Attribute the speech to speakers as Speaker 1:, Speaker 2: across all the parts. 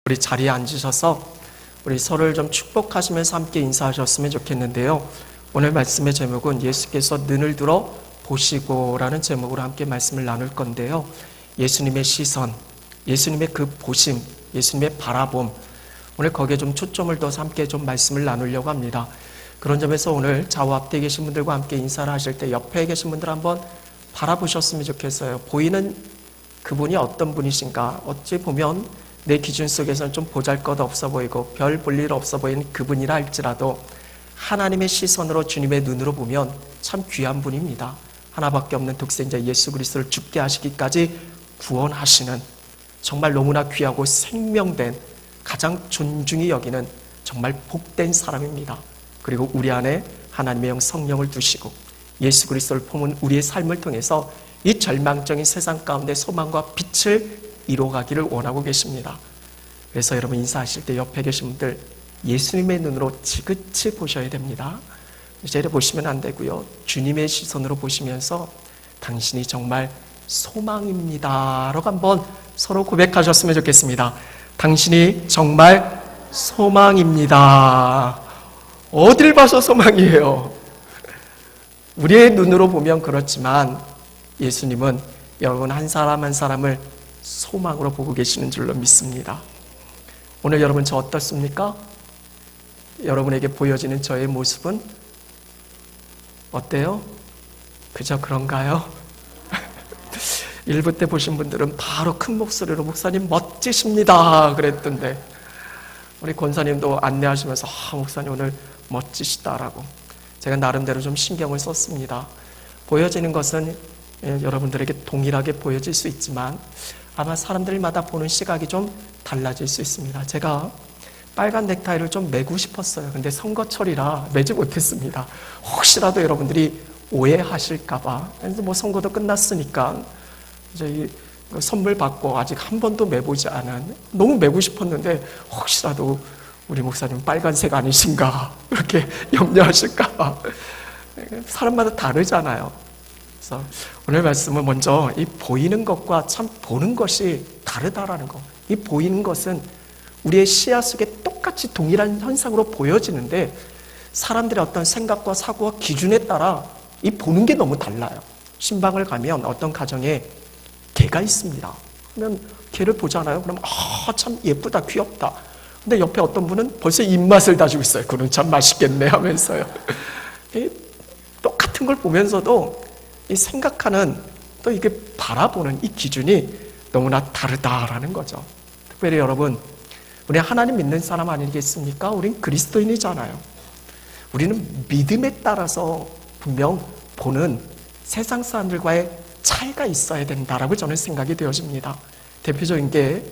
Speaker 1: 우리 자리에 앉으셔서 우리 서로를 좀 축복하시면서 함께 인사하셨으면 좋겠는데요. 오늘 말씀의 제목은 예수께서 눈을 들어 보시고라는 제목으로 함께 말씀을 나눌 건데요. 예수님의 시선, 예수님의 그 보심, 예수님의 바라봄, 오늘 거기에 좀 초점을 둬서 함께 좀 말씀을 나누려고 합니다. 그런 점에서 오늘 좌우 앞에 계신 분들과 함께 인사를 하실 때 옆에 계신 분들 한번 바라보셨으면 좋겠어요. 보이는 그분이 어떤 분이신가? 어찌 보면 내 기준 속에서는 좀 보잘것없어 보이고 별 볼 일 없어 보이는 그분이라 할지라도 하나님의 시선으로 주님의 눈으로 보면 참 귀한 분입니다. 하나밖에 없는 독생자 예수 그리스도를 죽게 하시기까지 구원하시는 정말 너무나 귀하고 생명된 가장 존중이 여기는 정말 복된 사람입니다. 그리고 우리 안에 하나님의 영 성령을 두시고 예수 그리스도를 품은 우리의 삶을 통해서 이 절망적인 세상 가운데 소망과 빛을 이뤄가기를 원하고 계십니다. 그래서 여러분 인사하실 때 옆에 계신 분들 예수님의 눈으로 지그치 보셔야 됩니다. 이제 보시면 안 되고요. 주님의 시선으로 보시면서 당신이 정말 소망입니다 라고 한번 서로 고백하셨으면 좋겠습니다. 당신이 정말 소망입니다. 어딜 봐서 소망이에요? 우리의 눈으로 보면 그렇지만 예수님은 여러분 한 사람 한 사람을 소망으로 보고 계시는 줄로 믿습니다. 오늘 여러분 저 어떻습니까? 여러분에게 보여지는 저의 모습은 어때요? 그저 그런가요? 1부 때 보신 분들은 바로 큰 목소리로 목사님 멋지십니다 그랬던데 우리 권사님도 안내하시면서 목사님 오늘 멋지시다라고 제가 나름대로 좀 신경을 썼습니다. 보여지는 것은 여러분들에게 동일하게 보여질 수 있지만 아마 사람들마다 보는 시각이 좀 달라질 수 있습니다. 제가 빨간 넥타이를 좀 매고 싶었어요. 근데 선거철이라 매지 못했습니다. 혹시라도 여러분들이 오해하실까봐. 그래서 뭐 선거도 끝났으니까 이제 선물 받고 아직 한 번도 매보지 않은 너무 매고 싶었는데 혹시라도 우리 목사님 빨간색 아니신가 이렇게 염려하실까봐. 사람마다 다르잖아요. 그래서 오늘 말씀은 먼저 이 보이는 것과 참 보는 것이 다르다라는 거. 이 보이는 것은 우리의 시야 속에 똑같이 동일한 현상으로 보여지는데 사람들의 어떤 생각과 사고와 기준에 따라 이 보는 게 너무 달라요. 신방을 가면 어떤 가정에 개가 있습니다. 그러면 개를 보잖아요. 그럼 참 예쁘다, 귀엽다. 근데 옆에 어떤 분은 벌써 입맛을 다지고 있어요. 그는 참 맛있겠네 하면서요. 똑같은 걸 보면서도 이 생각하는 또 이게 바라보는 이 기준이 너무나 다르다라는 거죠. 특별히 여러분, 우리 하나님 믿는 사람 아니겠습니까? 우린 그리스도인이잖아요. 우리는 믿음에 따라서 분명 보는 세상 사람들과의 차이가 있어야 된다라고 저는 생각이 되어집니다. 대표적인 게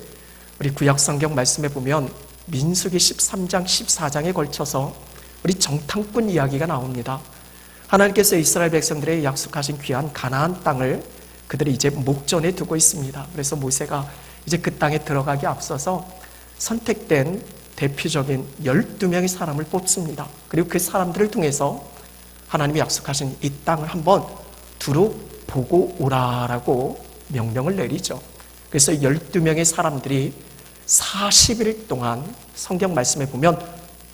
Speaker 1: 우리 구약 성경 말씀에 보면 민수기 13장, 14장에 걸쳐서 우리 정탐꾼 이야기가 나옵니다. 하나님께서 이스라엘 백성들에게 약속하신 귀한 가나안 땅을 그들이 이제 목전에 두고 있습니다. 그래서 모세가 이제 그 땅에 들어가기 앞서서 선택된 대표적인 12명의 사람을 뽑습니다. 그리고 그 사람들을 통해서 하나님이 약속하신 이 땅을 한번 두루 보고 오라라고 명령을 내리죠. 그래서 12명의 사람들이 40일 동안 성경 말씀에 보면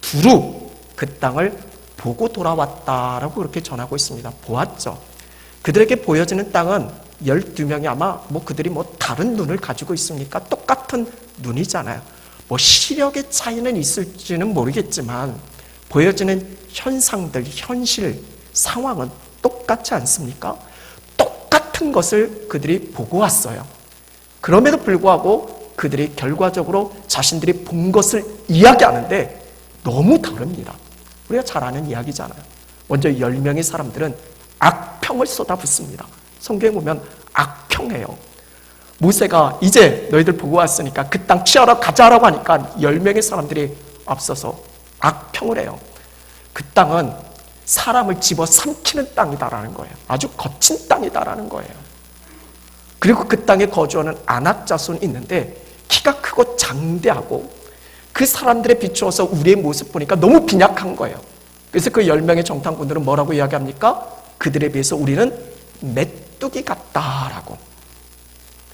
Speaker 1: 두루 그 땅을 보고 돌아왔다라고 그렇게 전하고 있습니다. 보았죠. 그들에게 보여지는 땅은 12명이 아마 그들이 다른 눈을 가지고 있습니까? 똑같은 눈이잖아요. 시력의 차이는 있을지는 모르겠지만 보여지는 현상들, 현실, 상황은 똑같지 않습니까? 똑같은 것을 그들이 보고 왔어요. 그럼에도 불구하고 그들이 결과적으로 자신들이 본 것을 이야기하는데 너무 다릅니다. 우리가 잘 아는 이야기잖아요. 먼저 10명의 사람들은 악평을 쏟아붓습니다. 성경에 보면 악평해요. 모세가 이제 너희들 보고 왔으니까 그 땅 취하러 가자라고 하니까 10명의 사람들이 앞서서 악평을 해요. 그 땅은 사람을 집어삼키는 땅이다라는 거예요. 아주 거친 땅이다라는 거예요. 그리고 그 땅에 거주하는 아낙 자손이 있는데 키가 크고 장대하고 그 사람들에 비추어서 우리의 모습 보니까 너무 빈약한 거예요. 그래서 그 10명의 정탐꾼들은 뭐라고 이야기합니까? 그들에 비해서 우리는 메뚜기 같다라고.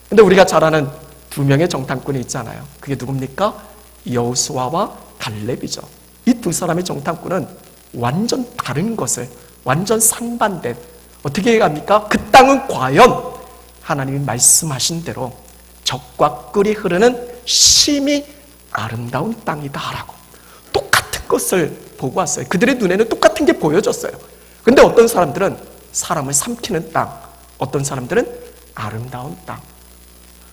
Speaker 1: 근데 우리가 잘 아는 2명의 정탐꾼이 있잖아요. 그게 누굽니까? 여호수아와 갈렙이죠. 이 두 사람의 정탐꾼은 완전 다른 것을, 완전 상반된, 어떻게 합니까? 그 땅은 과연 하나님이 말씀하신 대로 젖과 꿀이 흐르는 심히 아름다운 땅이다라고 똑같은 것을 보고 왔어요. 그들의 눈에는 똑같은 게 보여졌어요. 근데 어떤 사람들은 사람을 삼키는 땅, 어떤 사람들은 아름다운 땅.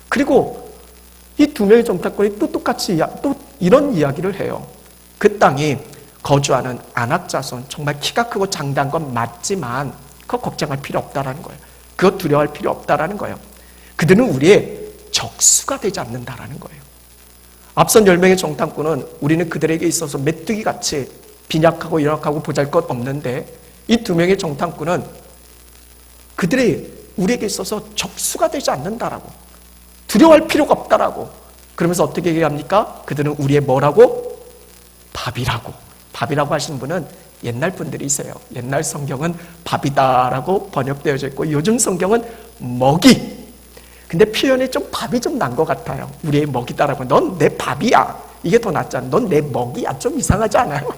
Speaker 1: 그리고 이 두 명의 정탐꾼이 또 똑같이 또 이런 이야기를 해요. 그 땅이 거주하는 아낙 자손, 정말 키가 크고 장대한 건 맞지만 그거 걱정할 필요 없다라는 거예요. 그거 두려워할 필요 없다라는 거예요. 그들은 우리의 적수가 되지 않는다라는 거예요. 앞선 10명의 정탐꾼은 우리는 그들에게 있어서 메뚜기같이 빈약하고 열악하고 보잘것 없는데, 이 두 명의 정탐꾼은 그들이 우리에게 있어서 적수가 되지 않는다라고, 두려워할 필요가 없다라고, 그러면서 어떻게 얘기합니까? 그들은 우리의 뭐라고? 밥이라고. 밥이라고 하시는 분은 옛날 분들이세요. 옛날 성경은 밥이다라고 번역되어져 있고 요즘 성경은 먹이. 근데 표현이 좀 밥이 좀 난 것 같아요. 우리의 먹이다라고. 넌 내 밥이야. 이게 더 낫잖아. 넌 내 먹이야. 좀 이상하지 않아요?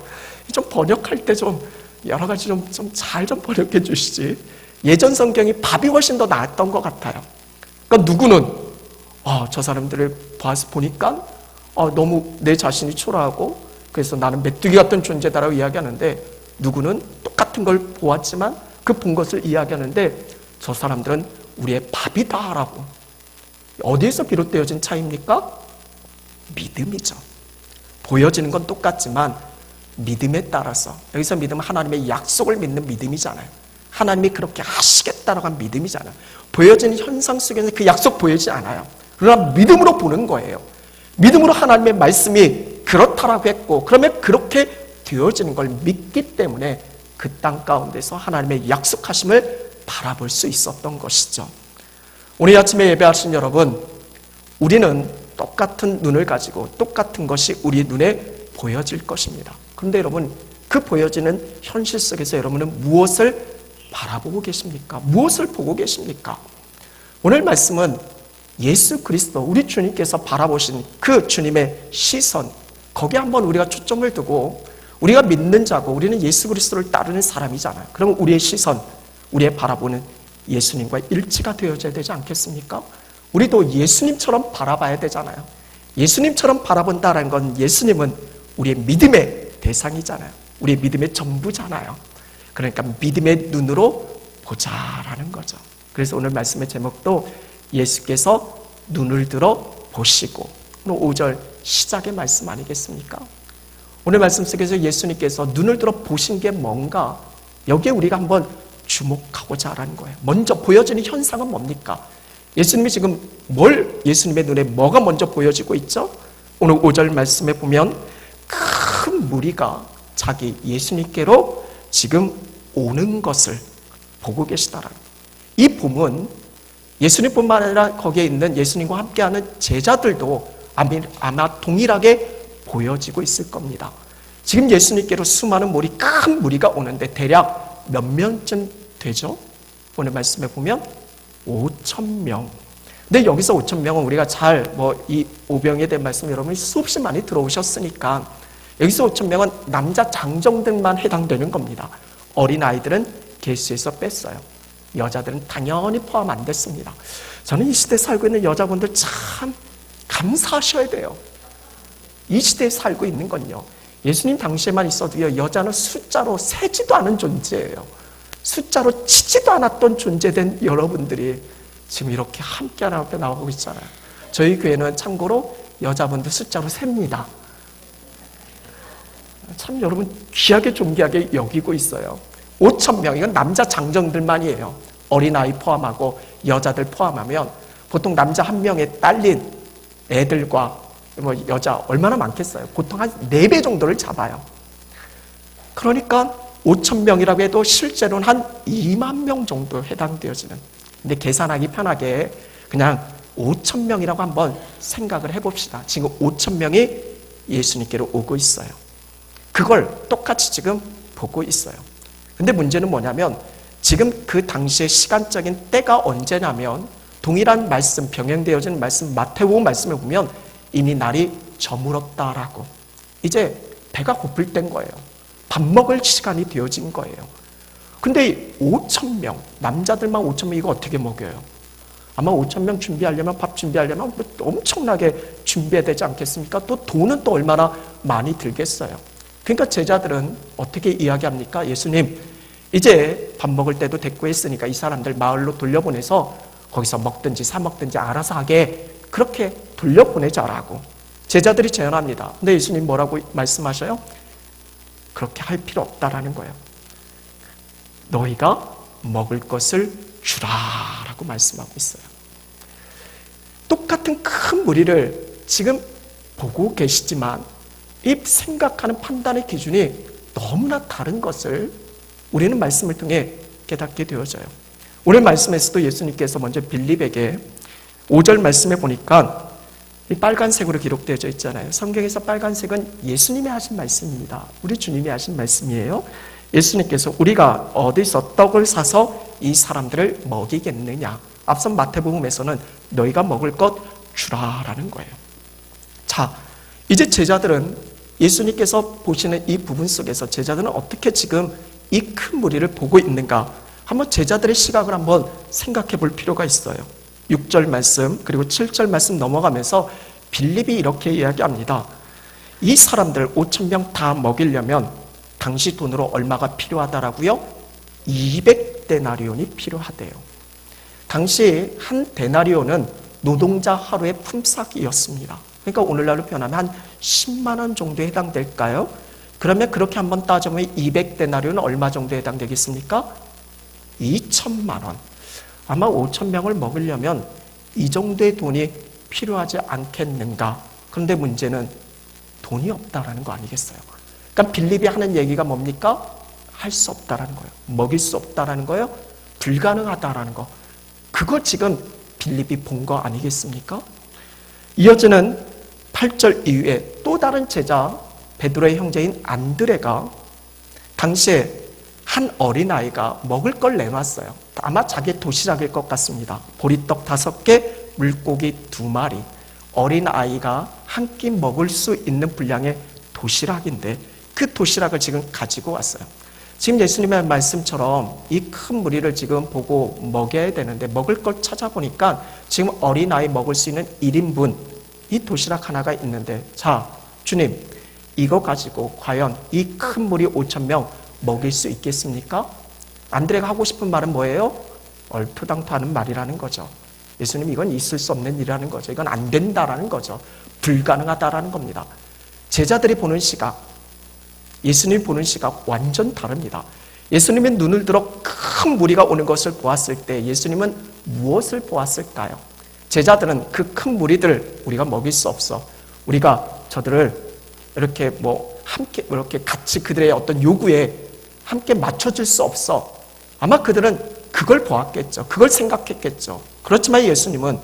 Speaker 1: 좀 번역할 때 좀 여러 가지 좀 잘 좀 번역해 주시지. 예전 성경이 밥이 훨씬 더 나았던 것 같아요. 그러니까 누구는 저 사람들을 보니까 너무 내 자신이 초라하고 그래서 나는 메뚜기 같은 존재다라고 이야기하는데, 누구는 똑같은 걸 보았지만 그 본 것을 이야기하는데 저 사람들은 우리의 밥이다라고. 어디에서 비롯되어진 차이입니까? 믿음이죠. 보여지는 건 똑같지만 믿음에 따라서, 여기서 믿음은 하나님의 약속을 믿는 믿음이잖아요. 하나님이 그렇게 하시겠다라고 한 믿음이잖아요. 보여지는 현상 속에서 그 약속 보이지 않아요. 그러나 믿음으로 보는 거예요. 믿음으로 하나님의 말씀이 그렇다라고 했고, 그러면 그렇게 되어지는 걸 믿기 때문에 그 땅 가운데서 하나님의 약속하심을 바라볼 수 있었던 것이죠. 오늘 아침에 예배하신 여러분, 우리는 똑같은 눈을 가지고 똑같은 것이 우리 눈에 보여질 것입니다. 그런데 여러분, 그 보여지는 현실 속에서 여러분은 무엇을 바라보고 계십니까? 무엇을 보고 계십니까? 오늘 말씀은 예수 그리스도, 우리 주님께서 바라보신 그 주님의 시선, 거기에 한번 우리가 초점을 두고, 우리가 믿는 자고 우리는 예수 그리스도를 따르는 사람이잖아요. 그러면 우리의 시선, 우리의 바라보는 예수님과 일치가 되어져야 되지 않겠습니까? 우리도 예수님처럼 바라봐야 되잖아요. 예수님처럼 바라본다는 건 예수님은 우리의 믿음의 대상이잖아요. 우리의 믿음의 전부잖아요. 그러니까 믿음의 눈으로 보자라는 거죠. 그래서 오늘 말씀의 제목도 예수께서 눈을 들어 보시고, 오늘 5절 시작의 말씀 아니겠습니까? 오늘 말씀 속에서 예수님께서 눈을 들어 보신 게 뭔가, 여기에 우리가 한번 주목하고자 하는 거예요. 먼저 보여지는 현상은 뭡니까? 예수님이 지금 예수님의 눈에 뭐가 먼저 보여지고 있죠? 오늘 5절 말씀에 보면 큰 무리가 자기 예수님께로 지금 오는 것을 보고 계시다라는, 이 봄은 예수님뿐만 아니라 거기에 있는 예수님과 함께하는 제자들도 아마 동일하게 보여지고 있을 겁니다. 지금 예수님께로 수많은 큰 무리가 오는데 대략 몇 명쯤 되죠? 오늘 말씀에 보면 5,000명. 근데 여기서 5,000명은 우리가 이 오병에 대한 말씀 여러분이 수없이 많이 들어오셨으니까 여기서 5,000명은 남자 장정들만 해당되는 겁니다. 어린아이들은 계수에서 뺐어요. 여자들은 당연히 포함 안 됐습니다. 저는 이 시대에 살고 있는 여자분들 참 감사하셔야 돼요. 이 시대에 살고 있는 건요, 예수님 당시에만 있어도요, 여자는 숫자로 세지도 않은 존재예요. 숫자로 치지도 않았던 존재된 여러분들이 지금 이렇게 함께 하나 앞에 나오고 있잖아요. 저희 교회는 참고로 여자분들 숫자로 셉니다. 참 여러분 귀하게 존귀하게 여기고 있어요. 5,000명, 이건 남자 장정들만이에요. 어린아이 포함하고 여자들 포함하면 보통 남자 한 명에 딸린 애들과 여자 얼마나 많겠어요? 보통 한 4배 정도를 잡아요. 그러니까 5,000명이라고 해도 실제로는 한 2만 명 정도 해당되어지는, 근데 계산하기 편하게 그냥 5,000명이라고 한번 생각을 해봅시다. 지금 5,000명이 예수님께로 오고 있어요. 그걸 똑같이 지금 보고 있어요. 근데 문제는 뭐냐면 지금 그 당시의 시간적인 때가 언제냐면 동일한 말씀, 병행되어진 말씀 마태복음 말씀을 보면 이미 날이 저물었다라고. 이제 배가 고플 땐 거예요. 밥 먹을 시간이 되어진 거예요. 근데 5,000명, 남자들만 5,000명 이거 어떻게 먹여요? 아마 5,000명 준비하려면, 밥 준비하려면 엄청나게 준비해야 되지 않겠습니까? 또 돈은 또 얼마나 많이 들겠어요. 그러니까 제자들은 어떻게 이야기합니까? 예수님, 이제 밥 먹을 때도 됐고 했으니까 이 사람들 마을로 돌려보내서 거기서 먹든지 사 먹든지 알아서 하게 그렇게 돌려보내자라고 제자들이 제안합니다. 근데 예수님 뭐라고 말씀하셔요? 그렇게 할 필요 없다라는 거예요. 너희가 먹을 것을 주라라고 말씀하고 있어요. 똑같은 큰 무리를 지금 보고 계시지만 이 생각하는 판단의 기준이 너무나 다른 것을 우리는 말씀을 통해 깨닫게 되어져요. 오늘 말씀에서도 예수님께서 먼저 빌립에게 5절 말씀에 보니까 이 빨간색으로 기록되어져 있잖아요. 성경에서 빨간색은 예수님이 하신 말씀입니다. 우리 주님이 하신 말씀이에요. 예수님께서 우리가 어디서 떡을 사서 이 사람들을 먹이겠느냐. 앞선 마태복음에서는 너희가 먹을 것 주라라는 거예요. 자, 이제 제자들은 예수님께서 보시는 이 부분 속에서 제자들은 어떻게 지금 이 큰 무리를 보고 있는가? 한번 제자들의 시각을 한번 생각해 볼 필요가 있어요. 6절 말씀 그리고 7절 말씀 넘어가면서 빌립이 이렇게 이야기합니다. 이 사람들 5,000명 다 먹이려면 당시 돈으로 얼마가 필요하다라고요? 200데나리온이 필요하대요. 당시 한 데나리온은 노동자 하루의 품삯이었습니다. 그러니까 오늘날로 표현하면 한 10만 원 정도에 해당될까요? 그러면 그렇게 한번 따져보면 200데나리온은 얼마 정도에 해당되겠습니까? 2천만 원. 아마 5,000명을 먹으려면 이 정도의 돈이 필요하지 않겠는가. 그런데 문제는 돈이 없다라는 거 아니겠어요? 그러니까 빌립이 하는 얘기가 뭡니까? 할 수 없다라는 거예요. 먹일 수 없다라는 거예요. 불가능하다라는 거. 그거 지금 빌립이 본 거 아니겠습니까? 이어지는 8절 이후에 또 다른 제자 베드로의 형제인 안드레가 당시에 한 어린아이가 먹을 걸 내놨어요. 아마 자기 도시락일 것 같습니다. 보리떡 5개, 물고기 2마리. 어린아이가 한 끼 먹을 수 있는 분량의 도시락인데 그 도시락을 지금 가지고 왔어요. 지금 예수님의 말씀처럼 이 큰 무리를 지금 보고 먹여야 되는데 먹을 걸 찾아보니까 지금 어린아이 먹을 수 있는 1인분 이 도시락 하나가 있는데 자, 주님 이거 가지고 과연 이 큰 무리 5,000명 먹일 수 있겠습니까? 안드레가 하고 싶은 말은 뭐예요? 얼토당토하는 말이라는 거죠. 예수님 이건 있을 수 없는 일이라는 거죠. 이건 안 된다라는 거죠. 불가능하다라는 겁니다. 제자들이 보는 시각, 예수님이 보는 시각 완전 다릅니다. 예수님의 눈을 들어 큰 무리가 오는 것을 보았을 때 예수님은 무엇을 보았을까요? 제자들은 그 큰 무리들 우리가 먹일 수 없어. 우리가 저들을 이렇게 함께 이렇게 같이 그들의 어떤 요구에 함께 맞춰줄 수 없어. 아마 그들은 그걸 보았겠죠. 그걸 생각했겠죠. 그렇지만 예수님은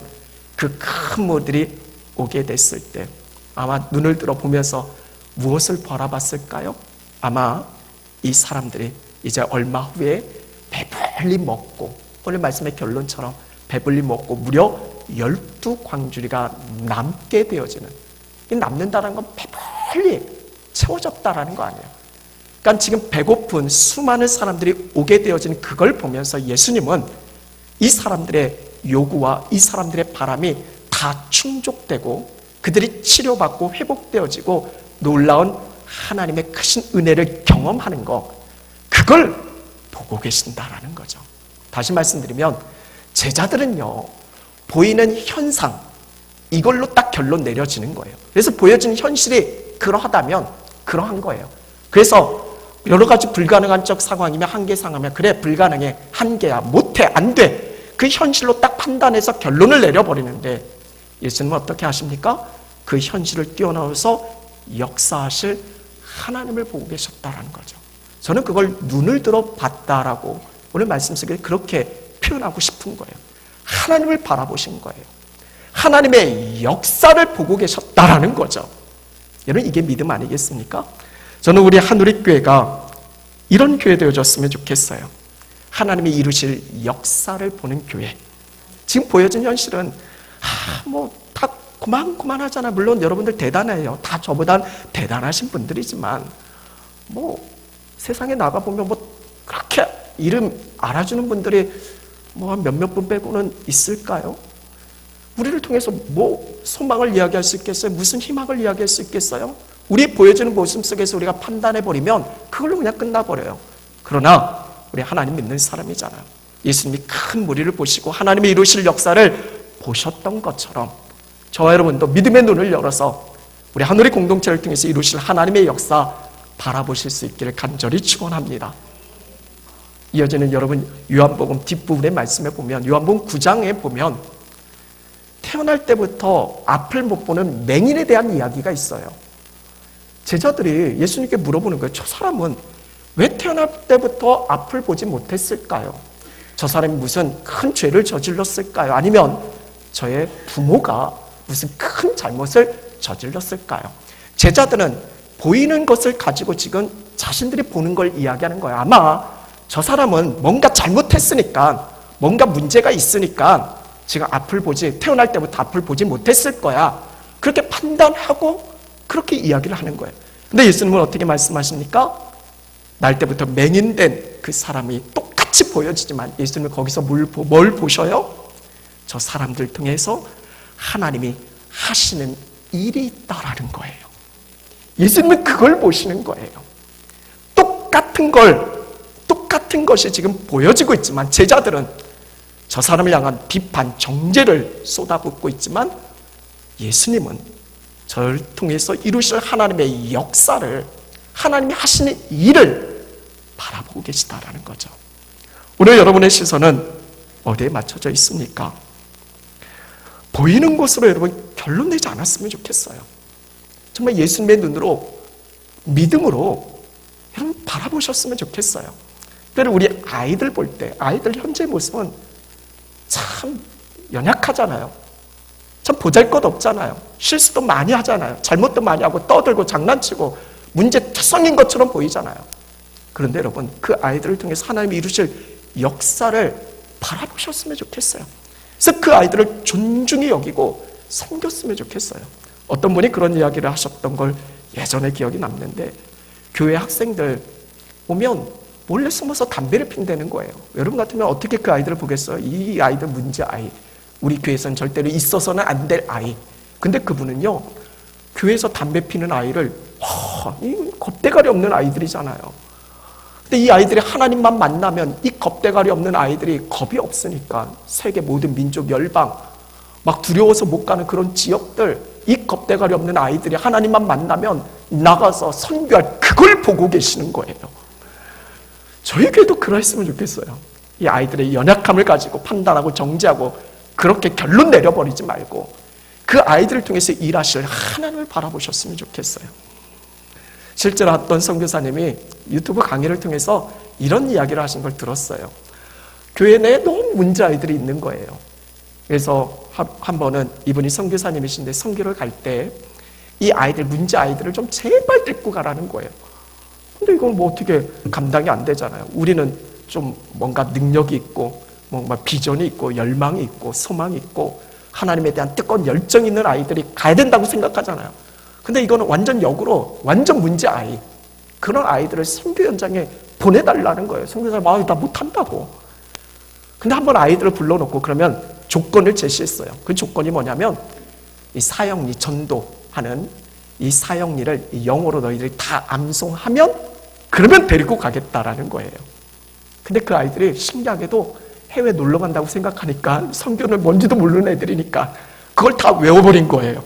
Speaker 1: 그 큰 무리들이 오게 됐을 때 아마 눈을 들어 보면서 무엇을 바라봤을까요? 아마 이 사람들이 이제 얼마 후에 배불리 먹고 오늘 말씀의 결론처럼 배불리 먹고 무려 12광주리가 남게 되어지는, 남는다는 건 배불리 채워졌다라는 거 아니에요. 그러니까 지금 배고픈 수많은 사람들이 오게 되어지는 그걸 보면서 예수님은 이 사람들의 요구와 이 사람들의 바람이 다 충족되고 그들이 치료받고 회복되어지고 놀라운 하나님의 크신 은혜를 경험하는 것, 그걸 보고 계신다라는 거죠. 다시 말씀드리면 제자들은요, 보이는 현상, 이걸로 딱 결론 내려지는 거예요. 그래서 보여지는 현실이 그러하다면 그러한 거예요. 그래서 여러 가지 불가능한 적 상황이면 한계 상황이면 그래 불가능해, 한계야, 못해, 안 돼, 그 현실로 딱 판단해서 결론을 내려버리는데 예수님은 어떻게 하십니까? 그 현실을 뛰어넘어서 역사하실 하나님을 보고 계셨다라는 거죠. 저는 그걸 눈을 들어 봤다라고 오늘 말씀 속에 그렇게 표현하고 싶은 거예요. 하나님을 바라보신 거예요. 하나님의 역사를 보고 계셨다라는 거죠. 여러분, 이게 믿음 아니겠습니까? 저는 우리 한우리교회가 이런 교회 되어졌으면 좋겠어요. 하나님이 이루실 역사를 보는 교회. 지금 보여진 현실은 다 고만고만하잖아요. 물론 여러분들 대단해요. 다 저보다 대단하신 분들이지만 세상에 나가보면 그렇게 이름 알아주는 분들이 한 몇몇 분 빼고는 있을까요? 우리를 통해서 소망을 이야기할 수 있겠어요? 무슨 희망을 이야기할 수 있겠어요? 우리 보여지는 모습 속에서 우리가 판단해버리면 그걸로 그냥 끝나버려요. 그러나 우리 하나님 믿는 사람이잖아요. 예수님이 큰 무리를 보시고 하나님의 이루실 역사를 보셨던 것처럼 저와 여러분도 믿음의 눈을 열어서 우리 하늘의 공동체를 통해서 이루실 하나님의 역사 바라보실 수 있기를 간절히 축원합니다. 이어지는 여러분 요한복음 뒷부분의 말씀에 보면 요한복음 9장에 보면 태어날 때부터 앞을 못 보는 맹인에 대한 이야기가 있어요. 제자들이 예수님께 물어보는 거예요. 저 사람은 왜 태어날 때부터 앞을 보지 못했을까요? 저 사람이 무슨 큰 죄를 저질렀을까요? 아니면 저의 부모가 무슨 큰 잘못을 저질렀을까요? 제자들은 보이는 것을 가지고 지금 자신들이 보는 걸 이야기하는 거예요. 아마 저 사람은 뭔가 잘못했으니까, 뭔가 문제가 있으니까 지금 태어날 때부터 앞을 보지 못했을 거야. 그렇게 판단하고 그렇게 이야기를 하는 거예요. 근데 예수님은 어떻게 말씀하십니까? 날 때부터 맹인된 그 사람이 똑같이 보여지지만 예수님은 거기서 뭘 보셔요? 저 사람들 통해서 하나님이 하시는 일이 있다라는 거예요. 예수님은 그걸 보시는 거예요. 똑같은 것이 지금 보여지고 있지만 제자들은 저 사람을 향한 비판, 정죄를 쏟아붓고 있지만 예수님은 저를 통해서 이루실 하나님의 역사를, 하나님이 하시는 일을 바라보고 계시다라는 거죠. 오늘 여러분의 시선은 어디에 맞춰져 있습니까? 보이는 것으로 여러분 결론 내지 않았으면 좋겠어요. 정말 예수님의 눈으로, 믿음으로 여러분 바라보셨으면 좋겠어요. 특별히 우리 아이들 볼 때, 아이들 현재 모습은 참 연약하잖아요. 참 보잘것없잖아요. 실수도 많이 하잖아요. 잘못도 많이 하고 떠들고 장난치고 문제투성인 것처럼 보이잖아요. 그런데 여러분 그 아이들을 통해서 하나님이 이루실 역사를 바라보셨으면 좋겠어요. 그래서 그 아이들을 존중히 여기고 섬겼으면 좋겠어요. 어떤 분이 그런 이야기를 하셨던 걸 예전에 기억이 남는데, 교회 학생들 오면 몰래 숨어서 담배를 핀다는 거예요. 여러분 같으면 어떻게 그 아이들을 보겠어요? 이 아이들 문제 아이, 우리 교회에서는 절대로 있어서는 안 될 아이. 근데 그분은요, 교회에서 담배 피는 아이를 이 겁대가리 없는 아이들이잖아요. 근데 이 아이들이 하나님만 만나면 이 겁대가리 없는 아이들이 겁이 없으니까 세계 모든 민족 열방 막 두려워서 못 가는 그런 지역들, 이 겁대가리 없는 아이들이 하나님만 만나면 나가서 선교할, 그걸 보고 계시는 거예요. 저희 교회도 그랬으면 좋겠어요. 이 아이들의 연약함을 가지고 판단하고 정죄하고 그렇게 결론 내려버리지 말고 그 아이들을 통해서 일하실 하나님을 바라보셨으면 좋겠어요. 실제로 어떤 선교사님이 유튜브 강의를 통해서 이런 이야기를 하신 걸 들었어요. 교회 내에 너무 문제 아이들이 있는 거예요. 그래서 한 번은 이분이 선교사님이신데 선교를 갈 때 이 아이들, 문제 아이들을 좀 제발 데리고 가라는 거예요. 근데 이건 뭐 어떻게 감당이 안 되잖아요. 우리는 좀 뭔가 능력이 있고 뭔가 비전이 있고 열망이 있고 소망이 있고 하나님에 대한 뜨거운 열정이 있는 아이들이 가야 된다고 생각하잖아요. 근데 이거는 완전 역으로 완전 문제 아이, 그런 아이들을 선교 현장에 보내달라는 거예요. 선교사님, 나 못한다고. 근데 한번 아이들을 불러놓고 그러면 조건을 제시했어요. 그 조건이 뭐냐면 이 사형리 전도하는 이 사형리를 영어로 너희들이 다 암송하면 그러면 데리고 가겠다라는 거예요. 근데 그 아이들이 신기하게도 해외 놀러 간다고 생각하니까 선교는 뭔지도 모르는 애들이니까 그걸 다 외워버린 거예요.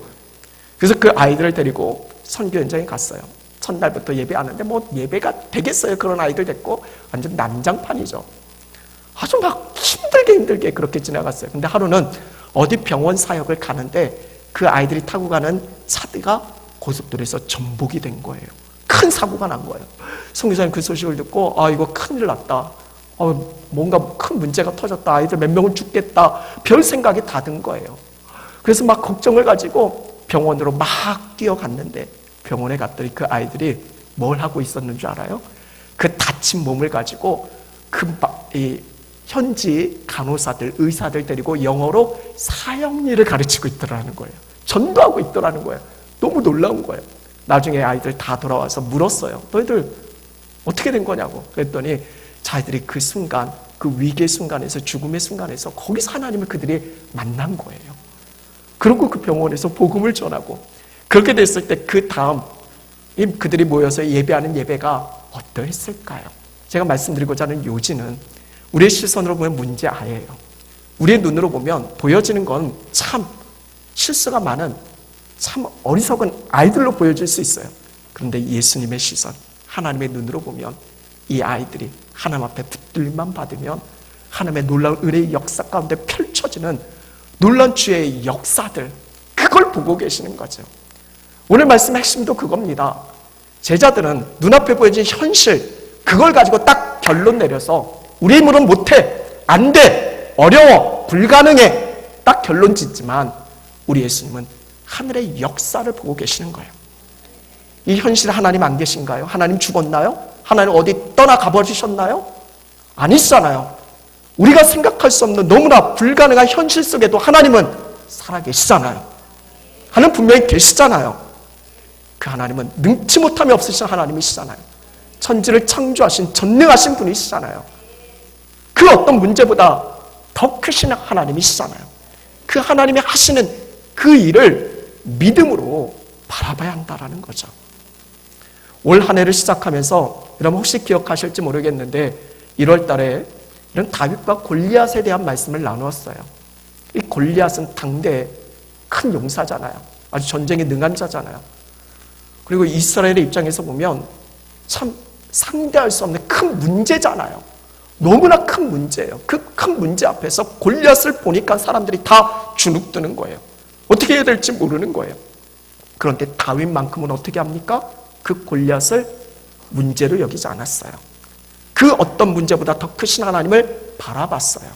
Speaker 1: 그래서 그 아이들을 데리고 선교 현장에 갔어요. 첫날부터 예배하는데 뭐 예배가 되겠어요. 그런 아이들 데리고 완전 난장판이죠. 아주 막 힘들게 그렇게 지나갔어요. 근데 하루는 어디 병원 사역을 가는데 그 아이들이 타고 가는 차가 고속도로에서 전복이 된 거예요. 큰 사고가 난 거예요. 선교사님 그 소식을 듣고 이거 큰일 났다. 뭔가 큰 문제가 터졌다. 아이들 몇 명은 죽겠다. 별 생각이 다 든 거예요. 그래서 막 걱정을 가지고 병원으로 막 뛰어갔는데 병원에 갔더니 그 아이들이 뭘 하고 있었는 줄 알아요? 그 다친 몸을 가지고 현지 간호사들, 의사들 데리고 영어로 사형리를 가르치고 있더라는 거예요. 전도하고 있더라는 거예요. 너무 놀라운 거예요. 나중에 아이들 다 돌아와서 물었어요. 너희들 어떻게 된 거냐고. 그랬더니 자기들이 그 순간, 그 위기의 순간에서, 죽음의 순간에서 거기서 하나님을 그들이 만난 거예요. 그리고 그 병원에서 복음을 전하고, 그렇게 됐을 때 그 다음 그들이 모여서 예배하는 예배가 어떠했을까요? 제가 말씀드리고자 하는 요지는 우리의 시선으로 보면 문제아예요. 우리의 눈으로 보면 보여지는 건 참 실수가 많은 참 어리석은 아이들로 보여질 수 있어요. 그런데 예수님의 시선, 하나님의 눈으로 보면 이 아이들이 하나님 앞에 붙들림만 받으면 하나님의 놀라운 은혜의 역사 가운데 펼쳐지는 놀라운 주의 역사들, 그걸 보고 계시는 거죠. 오늘 말씀의 핵심도 그겁니다. 제자들은 눈앞에 보여진 현실, 그걸 가지고 딱 결론 내려서 우리 힘으로는 못해, 안 돼, 어려워, 불가능해, 딱 결론 짓지만 우리 예수님은 하늘의 역사를 보고 계시는 거예요. 이 현실에 하나님 안 계신가요? 하나님 죽었나요? 하나님 어디 떠나가 버리셨나요? 아니잖아요. 우리가 생각할 수 없는 너무나 불가능한 현실 속에도 하나님은 살아계시잖아요. 하나님 분명히 계시잖아요. 그 하나님은 능치 못함이 없으신 하나님이시잖아요. 천지를 창조하신 전능하신 분이시잖아요. 그 어떤 문제보다 더 크신 하나님이시잖아요. 그 하나님이 하시는 그 일을 믿음으로 바라봐야 한다는 거죠. 올 한 해를 시작하면서 여러분 혹시 기억하실지 모르겠는데 1월 달에 이런 다윗과 골리앗에 대한 말씀을 나누었어요. 이 골리앗은 당대의 큰 용사잖아요. 아주 전쟁에 능한 자잖아요. 그리고 이스라엘의 입장에서 보면 참 상대할 수 없는 큰 문제잖아요. 너무나 큰 문제예요. 그 큰 문제 앞에서 골리앗을 보니까 사람들이 다 주눅드는 거예요. 어떻게 해야 될지 모르는 거예요. 그런데 다윗만큼은 어떻게 합니까? 그 골리앗을 문제로 여기지 않았어요. 그 어떤 문제보다 더 크신 하나님을 바라봤어요.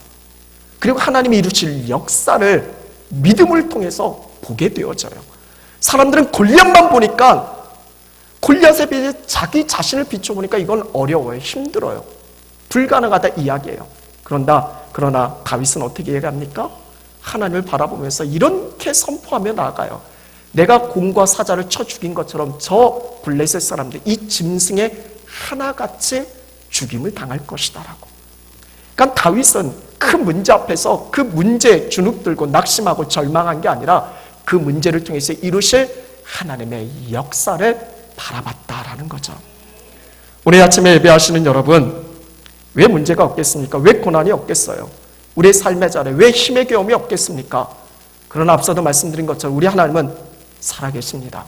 Speaker 1: 그리고 하나님이 이루실 역사를 믿음을 통해서 보게 되어져요. 사람들은 골리앗만 보니까, 골리앗에 비해 자기 자신을 비춰보니까 이건 어려워요. 힘들어요. 불가능하다 이야기예요. 그러나 다윗은 어떻게 해갑니까? 하나님을 바라보면서 이렇게 선포하며 나아가요. 내가 곰과 사자를 쳐 죽인 것처럼 저 블레셋 사람들, 이 짐승에 하나같이 죽임을 당할 것이다라고. 그러니까 다윗은 큰 문제 앞에서 그 문제에 주눅들고 낙심하고 절망한 게 아니라 그 문제를 통해서 이루실 하나님의 역사를 바라봤다라는 거죠. 오늘 아침에 예배하시는 여러분, 왜 문제가 없겠습니까? 왜 고난이 없겠어요? 우리의 삶의 자리에 왜 힘의 경험이 없겠습니까? 그러나 앞서도 말씀드린 것처럼 우리 하나님은 살아계십니다.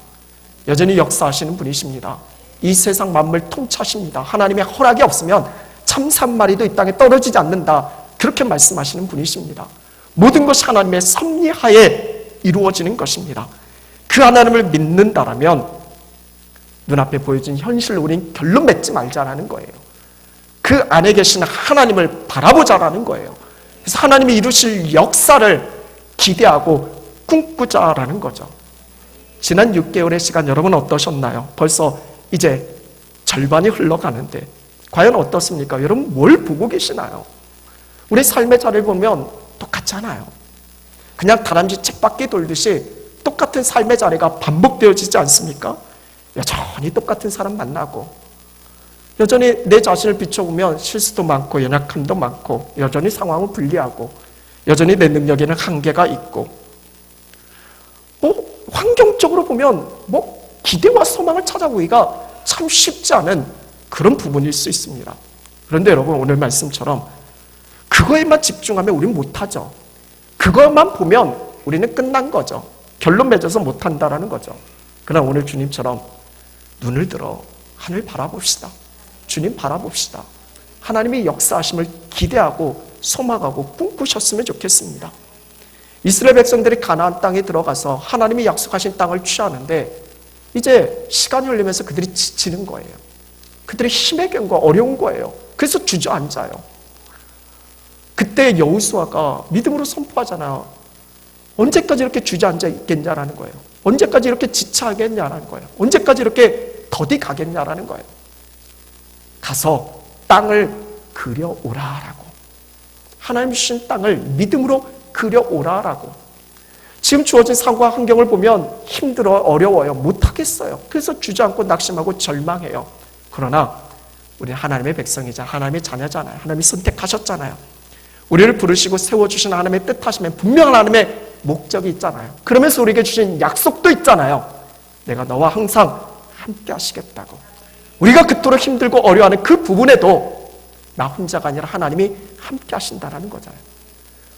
Speaker 1: 여전히 역사하시는 분이십니다. 이 세상 만물 통치하십니다. 하나님의 허락이 없으면 참새 한 마리도 이 땅에 떨어지지 않는다. 그렇게 말씀하시는 분이십니다. 모든 것이 하나님의 섭리하에 이루어지는 것입니다. 그 하나님을 믿는다라면 눈앞에 보여진 현실로 우린 결론 맺지 말자라는 거예요. 그 안에 계신 하나님을 바라보자라는 거예요. 그래서 하나님이 이루실 역사를 기대하고 꿈꾸자라는 거죠. 지난 6개월의 시간 여러분 어떠셨나요? 벌써 이제 절반이 흘러가는데 과연 어떻습니까? 여러분 뭘 보고 계시나요? 우리 삶의 자리를 보면 똑같잖아요. 그냥 다람쥐 쳇바퀴 돌듯이 똑같은 삶의 자리가 반복되어지지 않습니까? 여전히 똑같은 사람 만나고, 여전히 내 자신을 비춰보면 실수도 많고 연약함도 많고, 여전히 상황은 불리하고, 여전히 내 능력에는 한계가 있고, 환경적으로 보면 기대와 소망을 찾아보기가 참 쉽지 않은 그런 부분일 수 있습니다. 그런데 여러분 오늘 말씀처럼 그거에만 집중하면 우리는 못하죠. 그것만 보면 우리는 끝난 거죠. 결론 맺어서 못한다라는 거죠. 그러나 오늘 주님처럼 눈을 들어 하늘 바라봅시다. 주님 바라봅시다. 하나님의 역사하심을 기대하고 소망하고 꿈꾸셨으면 좋겠습니다. 이스라엘 백성들이 가나안 땅에 들어가서 하나님이 약속하신 땅을 취하는데 이제 시간이 흘리면서 그들이 지치는 거예요. 그들의 힘의 경과 어려운 거예요. 그래서 주저앉아요. 그때 여호수아가 믿음으로 선포하잖아요. 언제까지 이렇게 주저앉아 있겠냐라는 거예요. 언제까지 이렇게 지체하겠냐라는 거예요. 언제까지 이렇게 더디 가겠냐라는 거예요. 가서 땅을 그려오라라고. 하나님 주신 땅을 믿음으로 그려오라라고. 지금 주어진 상황과 환경을 보면 힘들어 어려워요. 못하겠어요. 그래서 주저앉고 낙심하고 절망해요. 그러나 우리는 하나님의 백성이자 하나님의 자녀잖아요. 하나님이 선택하셨잖아요. 우리를 부르시고 세워주신 하나님의 뜻하시면 분명한 하나님의 목적이 있잖아요. 그러면서 우리에게 주신 약속도 있잖아요. 내가 너와 항상 함께 하시겠다고. 우리가 그토록 힘들고 어려워하는 그 부분에도 나 혼자가 아니라 하나님이 함께 하신다는 거잖아요.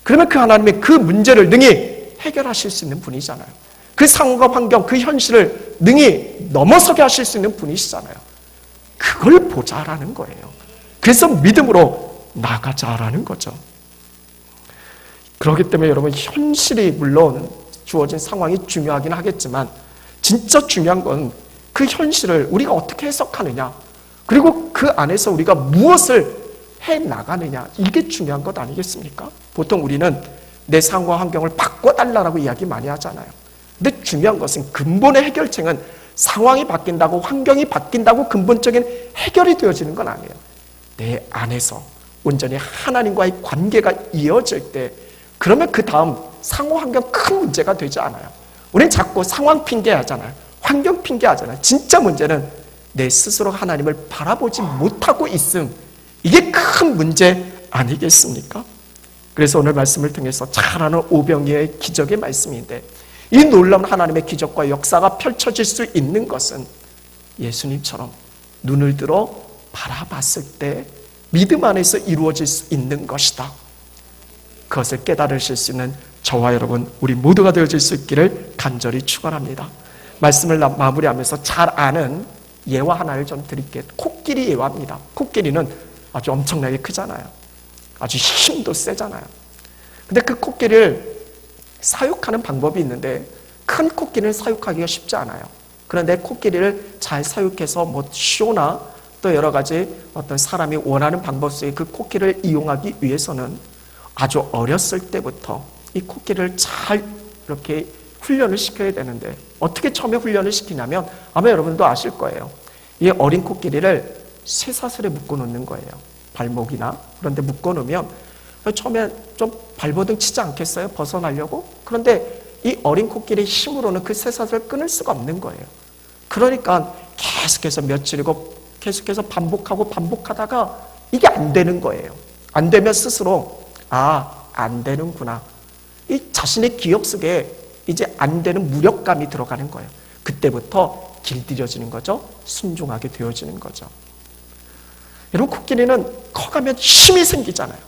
Speaker 1: 그러면 그 하나님의 그 문제를 능히 해결하실 수 있는 분이잖아요. 그 상황과 환경, 그 현실을 능히 넘어서게 하실 수 있는 분이시잖아요. 그걸 보자라는 거예요. 그래서 믿음으로 나가자라는 거죠. 그렇기 때문에 여러분, 현실이 물론 주어진 상황이 중요하긴 하겠지만 진짜 중요한 건 그 현실을 우리가 어떻게 해석하느냐, 그리고 그 안에서 우리가 무엇을 해나가느냐, 이게 중요한 것 아니겠습니까? 보통 우리는 내 상황과 환경을 바꿔달라고 이야기 많이 하잖아요. 근데 중요한 것은 근본의 해결책은 상황이 바뀐다고, 환경이 바뀐다고 근본적인 해결이 되어지는 건 아니에요. 내 안에서 온전히 하나님과의 관계가 이어질 때, 그러면 그 다음 상황, 환경 큰 문제가 되지 않아요. 우리는 자꾸 상황 핑계하잖아요. 환경 핑계하잖아요. 진짜 문제는 내 스스로 하나님을 바라보지 못하고 있음. 이게 큰 문제 아니겠습니까? 그래서 오늘 말씀을 통해서 잘 아는 오병이어의 기적의 말씀인데, 이 놀라운 하나님의 기적과 역사가 펼쳐질 수 있는 것은 예수님처럼 눈을 들어 바라봤을 때 믿음 안에서 이루어질 수 있는 것이다. 그것을 깨달으실 수 있는 저와 여러분, 우리 모두가 되어질 수 있기를 간절히 축원합니다. 말씀을 마무리하면서 잘 아는 예화 하나를 좀 드릴게요. 코끼리 예화입니다. 코끼리는 아주 엄청나게 크잖아요. 아주 힘도 세잖아요. 근데 그 코끼리를 사육하는 방법이 있는데, 큰 코끼리는 사육하기가 쉽지 않아요. 그런데 코끼리를 잘 사육해서 뭐 쇼나 또 여러 가지 어떤 사람이 원하는 방법 속에 그 코끼리를 이용하기 위해서는 아주 어렸을 때부터 이 코끼리를 잘 이렇게 훈련을 시켜야 되는데, 어떻게 처음에 훈련을 시키냐면 아마 여러분도 아실 거예요. 이 어린 코끼리를 쇠사슬에 묶어 놓는 거예요. 발목이나 그런데 묶어 놓으면 처음에 좀 발버둥 치지 않겠어요? 벗어나려고? 그런데 이 어린 코끼리의 힘으로는 그 쇠사슬을 끊을 수가 없는 거예요. 그러니까 계속해서 며칠이고 계속해서 반복하다가 이게 안 되는 거예요. 안 되면 스스로 안 되는구나. 이 자신의 기억 속에 이제 안 되는 무력감이 들어가는 거예요. 그때부터 길들여지는 거죠. 순종하게 되어지는 거죠. 여러분, 코끼리는 커가면 힘이 생기잖아요.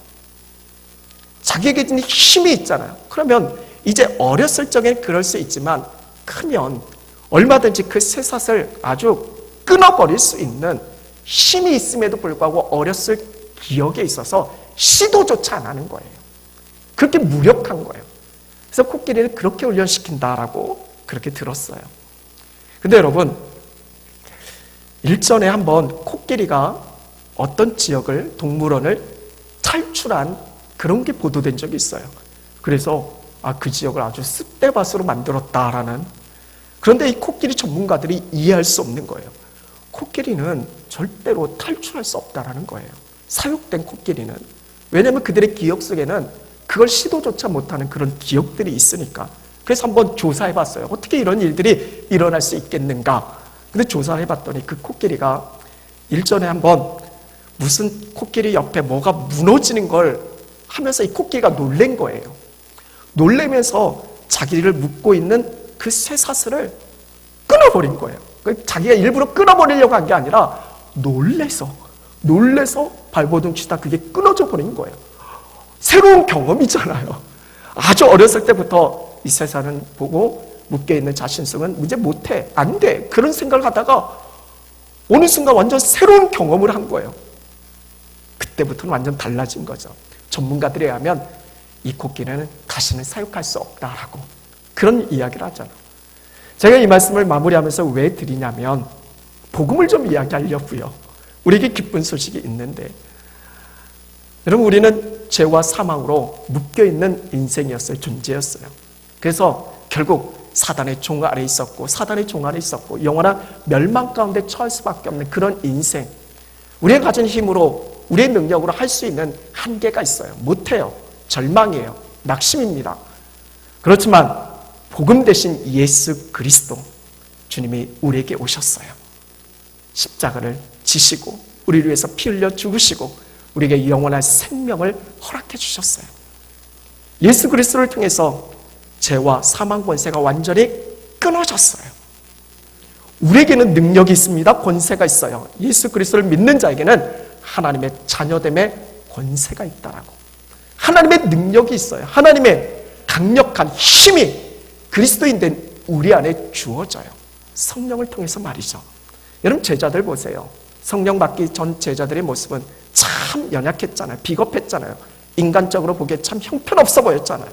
Speaker 1: 자기에게 있는 힘이 있잖아요. 그러면 이제 어렸을 적엔 그럴 수 있지만 크면 얼마든지 그 쇠사슬을 아주 끊어버릴 수 있는 힘이 있음에도 불구하고 어렸을 기억에 있어서 시도조차 안 하는 거예요. 그렇게 무력한 거예요. 그래서 코끼리를 그렇게 훈련시킨다라고 그렇게 들었어요. 근데 여러분, 일전에 한번 코끼리가 어떤 지역을, 동물원을 탈출한 그런 게 보도된 적이 있어요. 그래서 그 지역을 아주 쑥대밭으로 만들었다라는. 그런데 이 코끼리 전문가들이 이해할 수 없는 거예요. 코끼리는 절대로 탈출할 수 없다라는 거예요. 사육된 코끼리는. 왜냐하면 그들의 기억 속에는 그걸 시도조차 못하는 그런 기억들이 있으니까. 그래서 한번 조사해봤어요. 어떻게 이런 일들이 일어날 수 있겠는가. 근데 조사해봤더니 그 코끼리가 일전에 한번 무슨 코끼리 옆에 뭐가 무너지는 걸 하면서 이 코끼리가 놀란 거예요. 놀래면서 자기를 묶고 있는 그 쇠사슬을 끊어버린 거예요. 자기가 일부러 끊어버리려고 한 게 아니라 놀래서 발버둥 치다 그게 끊어져 버린 거예요. 새로운 경험이잖아요. 아주 어렸을 때부터 이 세상은 보고 묶여있는 자신 속은 이제 못해, 안 돼, 그런 생각을 하다가 어느 순간 완전 새로운 경험을 한 거예요. 그때부터는 완전 달라진 거죠. 전문가들에 의하면 이 코끼리는 다시는 사육할 수 없다라고 그런 이야기를 하잖아요. 제가 이 말씀을 마무리하면서 왜 드리냐면 복음을 좀 이야기하려고요. 우리에게 기쁜 소식이 있는데, 여러분, 우리는 죄와 사망으로 묶여있는 인생이었어요. 존재였어요. 그래서 결국 사단의 종 아래 있었고, 사단의 종 아래 있었고, 영원한 멸망 가운데 처할 수밖에 없는 그런 인생. 우리가 가진 힘으로, 우리의 능력으로 할 수 있는 한계가 있어요. 못해요. 절망이에요. 낙심입니다. 그렇지만 복음 대신 예수 그리스도 주님이 우리에게 오셨어요. 십자가를 지시고 우리를 위해서 피 흘려 죽으시고 우리에게 영원한 생명을 허락해 주셨어요. 예수 그리스도를 통해서 죄와 사망 권세가 완전히 끊어졌어요. 우리에게는 능력이 있습니다. 권세가 있어요. 예수 그리스도를 믿는 자에게는 하나님의 자녀됨의 권세가 있다라고. 하나님의 능력이 있어요. 하나님의 강력한 힘이 그리스도인 된 우리 안에 주어져요. 성령을 통해서 말이죠. 여러분 제자들 보세요. 성령 받기 전 제자들의 모습은 참 연약했잖아요. 비겁했잖아요. 인간적으로 보기에 참 형편없어 보였잖아요.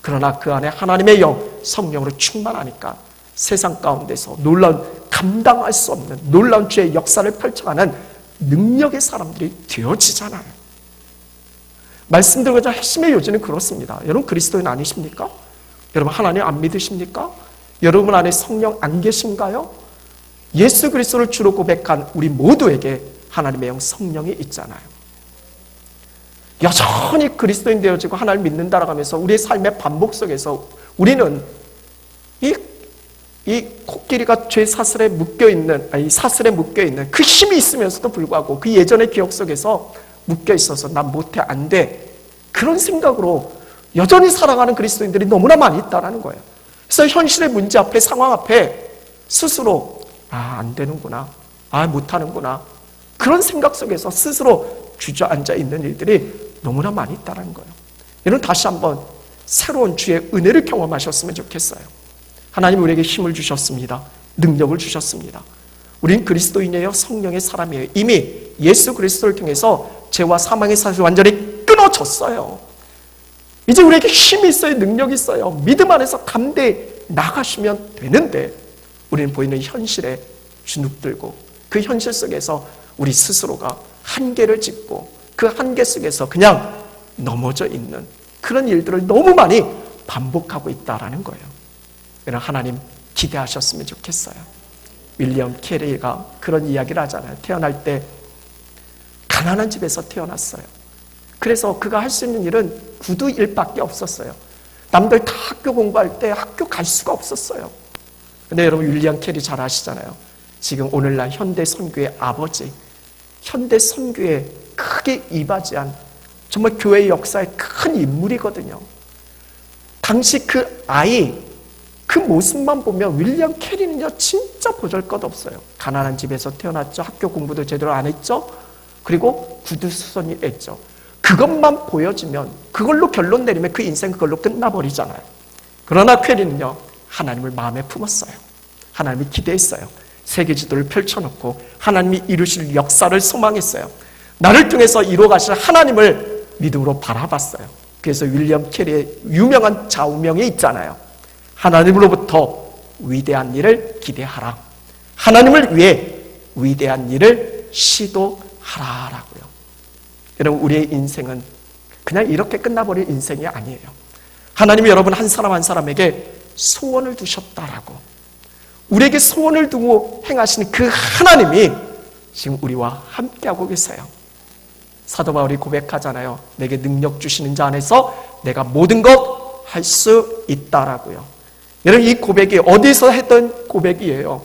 Speaker 1: 그러나 그 안에 하나님의 영, 성령으로 충만하니까 세상 가운데서 놀라운, 감당할 수 없는 놀라운 죄의 역사를 펼쳐가는 능력의 사람들이 되어지잖아요. 말씀드리고자 핵심의 요지는 그렇습니다. 여러분 그리스도인 아니십니까? 여러분 하나님 안 믿으십니까? 여러분 안에 성령 안 계신가요? 예수 그리스도를 주로 고백한 우리 모두에게 하나님의 영 성령이 있잖아요. 여전히 그리스도인 되어지고 하나님 믿는다라고 하면서 우리의 삶의 반복 속에서 우리는 이 코끼리가 죄 사슬에 묶여있는, 이 사슬에 묶여있는 그 힘이 있으면서도 불구하고 그 예전의 기억 속에서 묶여있어서 난 못해, 안 돼. 그런 생각으로 여전히 살아가는 그리스도인들이 너무나 많이 있다는 거예요. 그래서 현실의 문제 앞에, 상황 앞에 스스로 안 되는구나, 못하는구나, 그런 생각 속에서 스스로 주저앉아 있는 일들이 너무나 많이 있다는 거예요. 여러분 다시 한번 새로운 주의 은혜를 경험하셨으면 좋겠어요. 하나님 우리에게 힘을 주셨습니다. 능력을 주셨습니다. 우린 그리스도인이에요. 성령의 사람이에요. 이미 예수 그리스도를 통해서 죄와 사망의 사슬이 완전히 끊어졌어요. 이제 우리에게 힘이 있어요. 능력이 있어요. 믿음 안에서 담대히 나가시면 되는데 우리는 보이는 현실에 주눅들고 그 현실 속에서 우리 스스로가 한계를 짚고 그 한계 속에서 그냥 넘어져 있는 그런 일들을 너무 많이 반복하고 있다는 거예요. 여러분 하나님 기대하셨으면 좋겠어요. 윌리엄 캐리가 그런 이야기를 하잖아요. 태어날 때 가난한 집에서 태어났어요. 그래서 그가 할 수 있는 일은 구두 일밖에 없었어요. 남들 다 학교 공부할 때 학교 갈 수가 없었어요. 근데 여러분 윌리엄 캐리 잘 아시잖아요. 지금 오늘날 현대 선교의 아버지, 현대 선교에 크게 이바지한 정말 교회의 역사의 큰 인물이거든요. 당시 그 아이, 그 모습만 보면 윌리엄 캐리는요 진짜 보잘것없어요. 가난한 집에서 태어났죠. 학교 공부도 제대로 안 했죠. 그리고 구두수선이 했죠. 그것만 보여지면, 그걸로 결론 내리면 그 인생 그걸로 끝나버리잖아요. 그러나 캐리는요 하나님을 마음에 품었어요. 하나님을 기대했어요. 세계 지도를 펼쳐놓고 하나님이 이루실 역사를 소망했어요. 나를 통해서 이루어가실 하나님을 믿음으로 바라봤어요. 그래서 윌리엄 캐리의 유명한 좌우명이 있잖아요. 하나님으로부터 위대한 일을 기대하라. 하나님을 위해 위대한 일을 시도하라라고요. 여러분 우리의 인생은 그냥 이렇게 끝나버릴 인생이 아니에요. 하나님이 여러분 한 사람 한 사람에게 소원을 두셨다라고. 우리에게 소원을 두고 행하시는 그 하나님이 지금 우리와 함께하고 계세요. 사도 바울이 고백하잖아요. 내게 능력 주시는 자 안에서 내가 모든 것 할 수 있다라고요. 여러분 이 고백이 어디서 했던 고백이에요.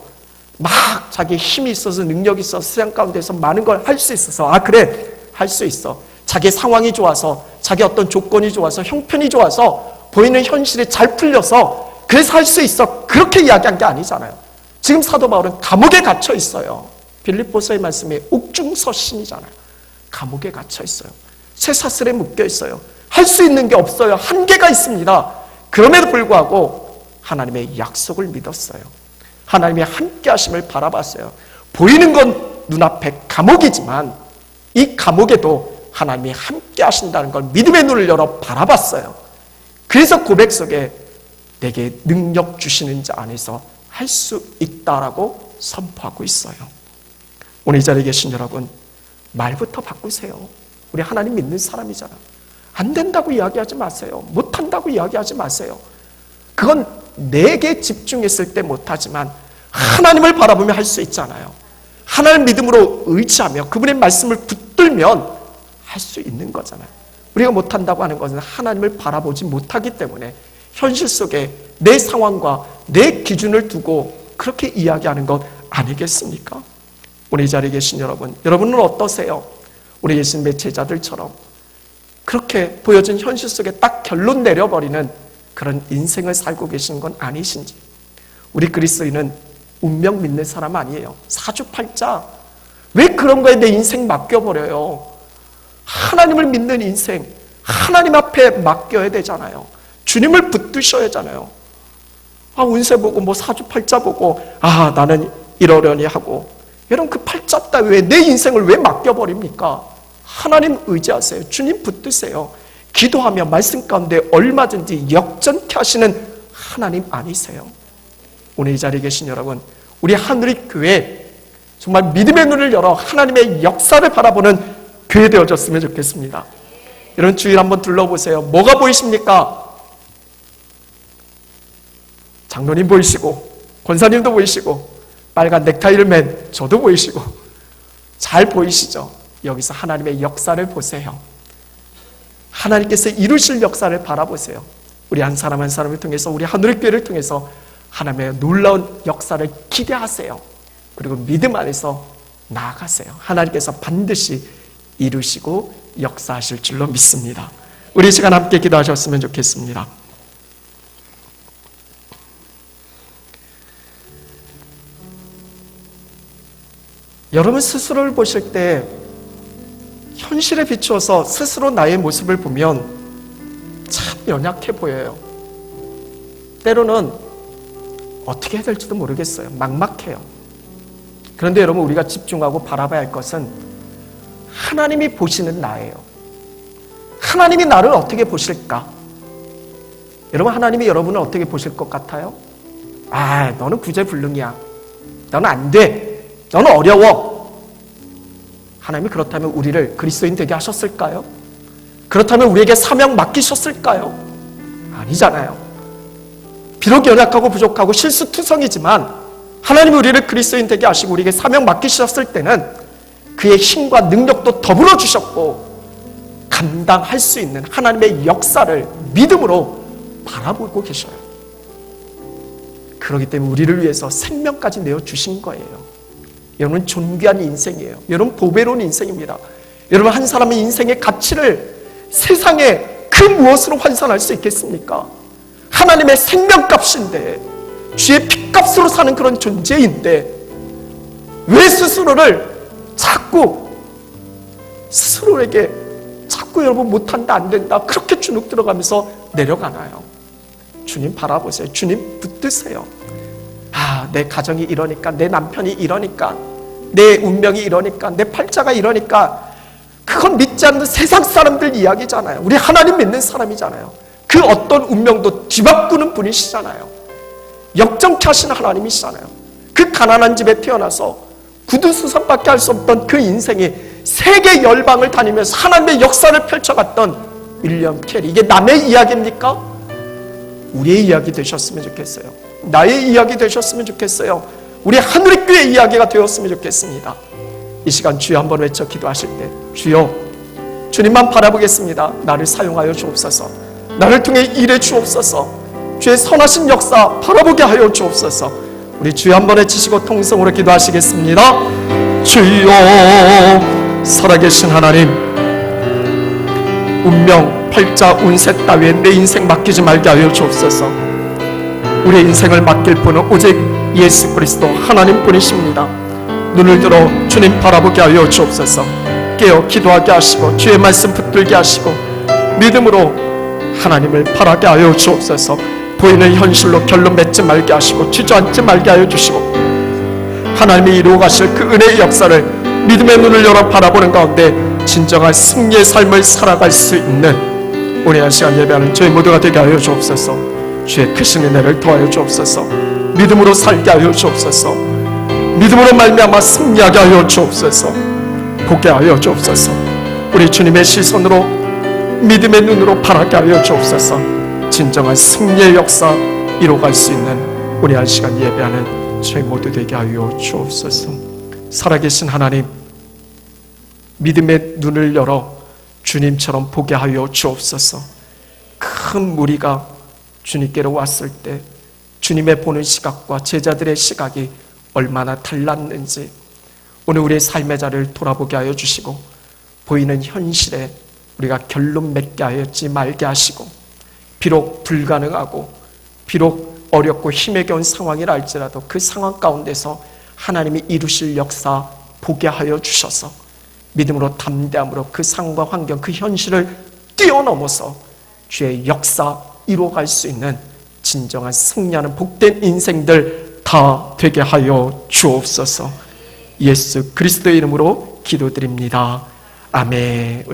Speaker 1: 막 자기 힘이 있어서 능력이 있어서 세상 가운데서 많은 걸 할 수 있어서 그래 할 수 있어. 자기 상황이 좋아서, 자기 어떤 조건이 좋아서, 형편이 좋아서, 보이는 현실이 잘 풀려서 그래서 할 수 있어. 그렇게 이야기한 게 아니잖아요. 지금 사도 바울은 감옥에 갇혀 있어요. 빌립보서의 말씀이 옥중서신이잖아요. 감옥에 갇혀 있어요. 쇠사슬에 묶여 있어요. 할 수 있는 게 없어요. 한계가 있습니다. 그럼에도 불구하고 하나님의 약속을 믿었어요. 하나님의 함께 하심을 바라봤어요. 보이는 건 눈앞에 감옥이지만 이 감옥에도 하나님이 함께 하신다는 걸 믿음의 눈을 열어 바라봤어요. 그래서 고백 속에 내게 능력 주시는 자 안에서 할 수 있다라고 선포하고 있어요. 오늘 이 자리에 계신 여러분, 말부터 바꾸세요. 우리 하나님 믿는 사람이잖아. 안 된다고 이야기하지 마세요. 못한다고 이야기하지 마세요. 그건 내게 집중했을 때 못하지만 하나님을 바라보며 할 수 있잖아요. 하나님 믿음으로 의지하며 그분의 말씀을 붙들면 할 수 있는 거잖아요. 우리가 못한다고 하는 것은 하나님을 바라보지 못하기 때문에 현실 속에 내 상황과 내 기준을 두고 그렇게 이야기하는 것 아니겠습니까? 오늘 이 자리에 계신 여러분, 여러분은 어떠세요? 우리 예수님의 제자들처럼 그렇게 보여진 현실 속에 딱 결론 내려버리는 그런 인생을 살고 계시는 건 아니신지. 우리 그리스도인은 운명 믿는 사람 아니에요. 사주팔자. 왜 그런 거에 내 인생 맡겨버려요? 하나님을 믿는 인생, 하나님 앞에 맡겨야 되잖아요. 주님을 붙드셔야 하잖아요. 운세 보고 뭐 사주팔자 보고 나는 이러려니 하고, 여러분 그 팔자 따위에 내 인생을 왜 맡겨버립니까? 하나님 의지하세요. 주님 붙드세요. 기도하며 말씀 가운데 얼마든지 역전케 하시는 하나님 아니세요? 오늘 이 자리에 계신 여러분, 우리 하늘의 교회 정말 믿음의 눈을 열어 하나님의 역사를 바라보는 교회 되어졌으면 좋겠습니다. 여러분 주일 한번 둘러보세요. 뭐가 보이십니까? 장로님 보이시고, 권사님도 보이시고, 빨간 넥타이를 맨 저도 보이시고, 잘 보이시죠? 여기서 하나님의 역사를 보세요. 하나님께서 이루실 역사를 바라보세요. 우리 한 사람 한 사람을 통해서, 우리 하늘의 교회를 통해서 하나님의 놀라운 역사를 기대하세요. 그리고 믿음 안에서 나아가세요. 하나님께서 반드시 이루시고 역사하실 줄로 믿습니다. 우리 시간 함께 기도하셨으면 좋겠습니다. 여러분 스스로를 보실 때 현실에 비추어서 스스로 나의 모습을 보면 참 연약해 보여요. 때로는 어떻게 해야 될지도 모르겠어요. 막막해요. 그런데 여러분 우리가 집중하고 바라봐야 할 것은 하나님이 보시는 나예요. 하나님이 나를 어떻게 보실까? 여러분 하나님이 여러분을 어떻게 보실 것 같아요? 너는 구제불능이야. 너는 안 돼. 너는 어려워. 하나님이 그렇다면 우리를 그리스도인 되게 하셨을까요? 그렇다면 우리에게 사명 맡기셨을까요? 아니잖아요. 비록 연약하고 부족하고 실수투성이지만 하나님이 우리를 그리스도인 되게 하시고 우리에게 사명 맡기셨을 때는 그의 힘과 능력도 더불어 주셨고 감당할 수 있는 하나님의 역사를 믿음으로 바라보고 계셔요. 그렇기 때문에 우리를 위해서 생명까지 내어주신 거예요. 여러분 존귀한 인생이에요. 여러분 보배로운 인생입니다. 여러분 한 사람의 인생의 가치를 세상에 그 무엇으로 환산할 수 있겠습니까? 하나님의 생명값인데, 주의 피값으로 사는 그런 존재인데 왜 스스로에게 자꾸 여러분 못한다 안 된다 그렇게 주눅 들어가면서 내려가나요? 주님 바라보세요. 주님 붙드세요. 내 가정이 이러니까, 내 남편이 이러니까, 내 운명이 이러니까, 내 팔자가 이러니까, 그건 믿지 않는 세상 사람들 이야기잖아요. 우리 하나님 믿는 사람이잖아요. 그 어떤 운명도 뒤바꾸는 분이시잖아요. 역정케 하시는 하나님이시잖아요. 그 가난한 집에 태어나서 구두수선밖에 할 수 없던 그 인생이 세계 열방을 다니면서 하나님의 역사를 펼쳐갔던 윌리엄 캐리, 이게 남의 이야기입니까? 우리의 이야기 되셨으면 좋겠어요. 나의 이야기 되셨으면 좋겠어요. 우리 하늘의 교회 이야기가 되었으면 좋겠습니다. 이 시간 주여 한번 외쳐 기도하실 때, 주여 주님만 바라보겠습니다. 나를 사용하여 주옵소서. 나를 통해 일해 주옵소서. 주의 선하신 역사 바라보게 하여 주옵소서. 우리 주여 한번 외치시고 통성으로 기도하시겠습니다. 주여 살아계신 하나님, 운명, 팔자, 운세 따위에 내 인생 맡기지 말게 하여 주옵소서. 우리의 인생을 맡길 분은 오직 예수 그리스도 하나님뿐이십니다. 눈을 들어 주님 바라보게 하여 주옵소서. 깨어 기도하게 하시고 주의 말씀 붙들게 하시고 믿음으로 하나님을 바라게 하여 주옵소서. 보이는 현실로 결론 맺지 말게 하시고 주저앉지 말게 하여 주시고 하나님이 이루어 가실 그 은혜의 역사를 믿음의 눈을 열어 바라보는 가운데 진정한 승리의 삶을 살아갈 수 있는 오늘 한 시간 예배하는 저희 모두가 되게 하여 주옵소서. 주의 크신 은혜를 더하여 주옵소서. 믿음으로 살게 하여 주옵소서. 믿음으로 말미암아 승리하게 하여 주옵소서. 보게 하여 주옵소서. 우리 주님의 시선으로 믿음의 눈으로 바라게 하여 주옵소서. 진정한 승리의 역사 이루어갈 수 있는 우리 한 시간 예배하는 저희 모두 되게 하여 주옵소서. 살아계신 하나님, 믿음의 눈을 열어 주님처럼 보게 하여 주옵소서. 큰 무리가 주님께로 왔을 때 주님의 보는 시각과 제자들의 시각이 얼마나 달랐는지 오늘 우리의 삶의 자리를 돌아보게 하여 주시고 보이는 현실에 우리가 결론 맺게 하였지 말게 하시고 비록 불가능하고 비록 어렵고 힘에 겨운 상황이라 할지라도 그 상황 가운데서 하나님이 이루실 역사 보게 하여 주셔서 믿음으로 담대함으로 그 상황과 환경 그 현실을 뛰어넘어서 주의 역사 이루어갈 수 있는 진정한 승리하는 복된 인생들 다 되게 하여 주옵소서. 예수 그리스도의 이름으로 기도드립니다. 아멘.